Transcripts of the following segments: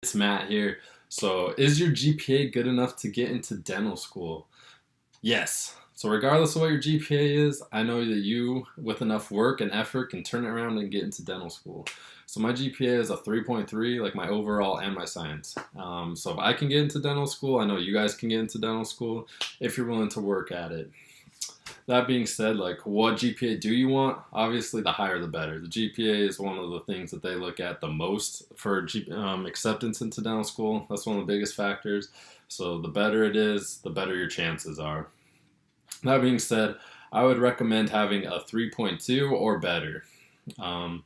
It's Matt here. So, is your GPA good enough to get into dental school? Yes. So, regardless of what your GPA is, I know that you, with enough work and effort, can turn it around and get into dental school. So, my GPA is a 3.3, like my overall and my science. So, if I can get into dental school, I know you guys can get into dental school if you're willing to work at it. That being said, like what GPA do you want? Obviously, the higher the better. The GPA is one of the things that they look at the most for acceptance into dental school. That's one of the biggest factors. So the better it is, the better your chances are. That being said, I would recommend having a 3.2 or better. Um,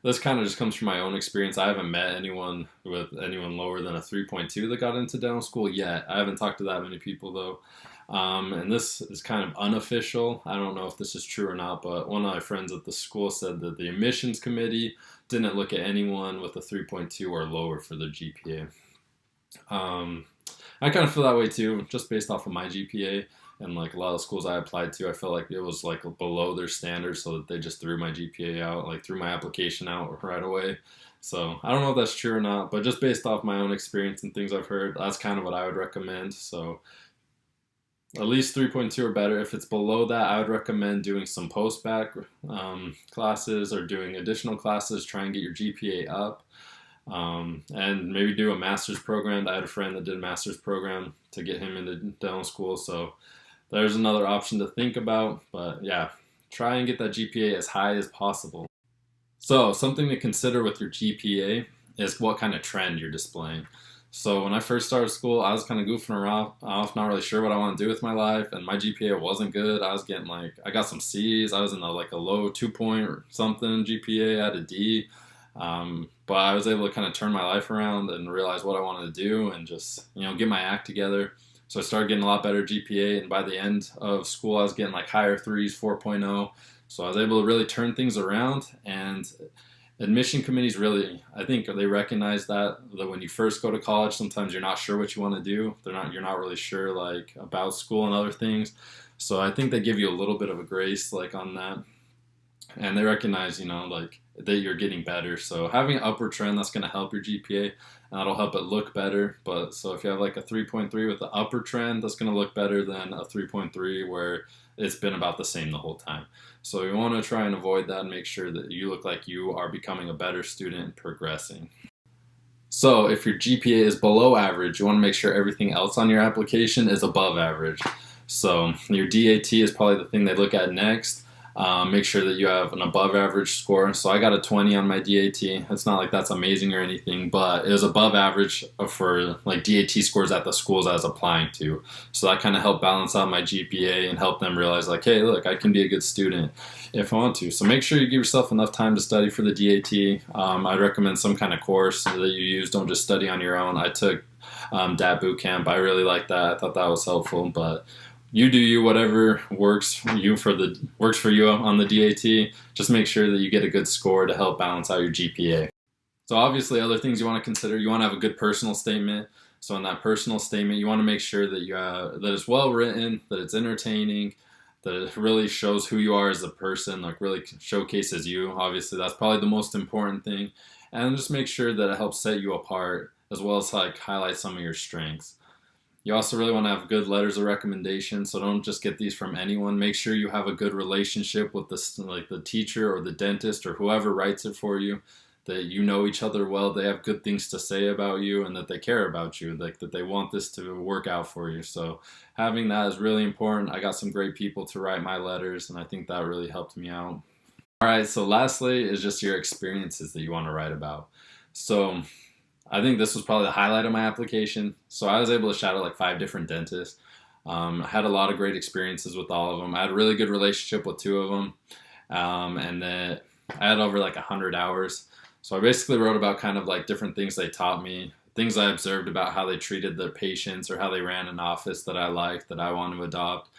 this kind of just comes from my own experience. I haven't met anyone with anyone lower than a 3.2 that got into dental school yet. I haven't talked to that many people though. And this is kind of unofficial. I don't know if this is true or not, but one of my friends at the school said that the admissions committee didn't look at anyone with a 3.2 or lower for their GPA. I kind of feel that way too, just based off of my GPA. And like a lot of schools I applied to, I felt like it was like below their standards, so that they just threw my GPA out, like threw my application out right away. So I don't know if that's true or not, but just based off my own experience and things I've heard, that's kind of what I would recommend. So at least 3.2 or better. If it's below that, I would recommend doing some post-bac classes or doing additional classes, try and get your GPA up. And maybe do a master's program. I had a friend that did a master's program to get him into dental school, so there's another option to think about. But yeah, try and get that GPA as high as possible. So something to consider with your GPA is what kind of trend you're displaying. So when I first started school, I was kind of goofing around off, not really sure what I want to do with my life, and my GPA wasn't good. I was getting like, I got some C's. I was in like a low 2 point or something GPA. I had a D. But I was able to kind of turn my life around and realize what I wanted to do and just, get my act together. So I started getting a lot better GPA, and by the end of school, I was getting like higher threes, 4.0. So I was able to really turn things around, and admission committees really, I think they recognize that when you first go to college, sometimes you're not sure what you want to do. You're not really sure like about school and other things. So I think they give you a little bit of a grace like on that, and they recognize, like that you're getting better. So having an upward trend, that's going to help your GPA, and that'll help it look better. But so if you have like a 3.3 with the upward trend, that's going to look better than a 3.3 where it's been about the same the whole time. So you want to try and avoid that and make sure that you look like you are becoming a better student and progressing. So if your GPA is below average, you want to make sure everything else on your application is above average. So your DAT is probably the thing they look at next. Make sure that you have an above average score. So I got a 20 on my DAT. It's not like that's amazing or anything, but it was above average for like DAT scores at the schools I was applying to. So that kind of helped balance out my GPA and help them realize like, hey, look, I can be a good student if I want to. So make sure you give yourself enough time to study for the DAT. I'd recommend some kind of course that you use. Don't just study on your own. I took DAT boot camp. I really liked that. I thought that was helpful, but you do you, whatever works for you on the DAT. Just make sure that you get a good score to help balance out your GPA. So obviously other things you want to consider, you want to have a good personal statement. So in that personal statement, you want to make sure that that it's well written, that it's entertaining, that it really shows who you are as a person, like really showcases you. Obviously that's probably the most important thing. And just make sure that it helps set you apart, as well as like highlight some of your strengths. You also really want to have good letters of recommendation, so don't just get these from anyone. Make sure you have a good relationship with the teacher or the dentist or whoever writes it for you, that you know each other well, they have good things to say about you, and that they care about you, like that they want this to work out for you. So having that is really important. I got some great people to write my letters, and I think that really helped me out. All right, so lastly is just your experiences that you want to write about. So I think this was probably the highlight of my application. So I was able to shadow like 5 different dentists. I had a lot of great experiences with all of them. I had a really good relationship with 2 of them. And then I had over like 100 hours. So I basically wrote about kind of like different things they taught me, things I observed about how they treated their patients or how they ran an office that I liked, that I want to adopt.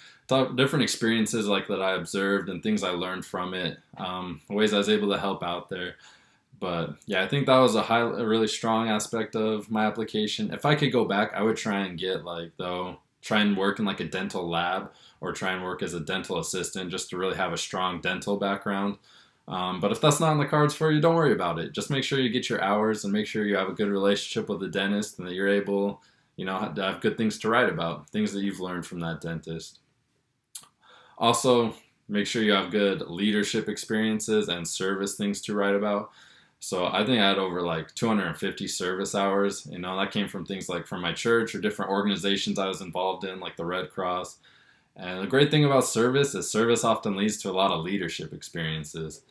Different experiences like that I observed and things I learned from it, ways I was able to help out there. But yeah, I think that was a really strong aspect of my application. If I could go back, I would try and try and work in like a dental lab or try and work as a dental assistant just to really have a strong dental background. But if that's not in the cards for you, don't worry about it. Just make sure you get your hours and make sure you have a good relationship with the dentist and that you're able, to have good things to write about, things that you've learned from that dentist. Also, make sure you have good leadership experiences and service things to write about. So I think I had over like 250 service hours. That came from things like from my church or different organizations I was involved in, like the Red Cross. And the great thing about service is service often leads to a lot of leadership experiences.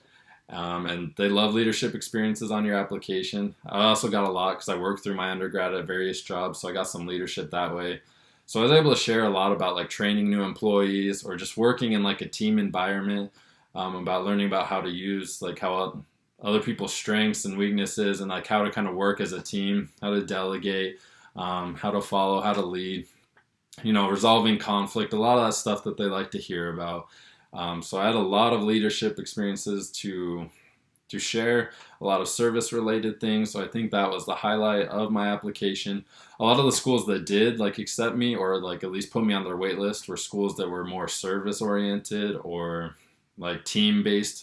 And they love leadership experiences on your application. I also got a lot because I worked through my undergrad at various jobs, so I got some leadership that way. So I was able to share a lot about like training new employees or just working in like a team environment, about learning about how to use like how other people's strengths and weaknesses and like how to kind of work as a team, how to delegate, how to follow, how to lead, resolving conflict, a lot of that stuff that they like to hear about. So I had a lot of leadership experiences to share, a lot of service related things. So I think that was the highlight of my application. A lot of the schools that did like accept me or like at least put me on their wait list were schools that were more service oriented or like team based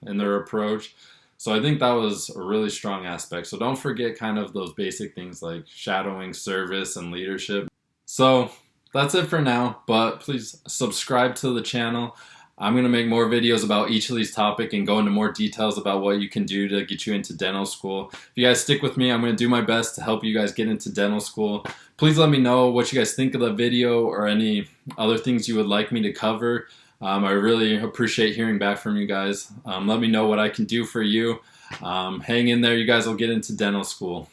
in their approach. So I think that was a really strong aspect. So don't forget kind of those basic things like shadowing, service, and leadership. So that's it for now, but please subscribe to the channel. I'm going to make more videos about each of these topics and go into more details about what you can do to get you into dental school. If you guys stick with me, I'm going to do my best to help you guys get into dental school. Please let me know what you guys think of the video or any other things you would like me to cover. I really appreciate hearing back from you guys. Let me know what I can do for you. Hang in there, you guys will get into dental school.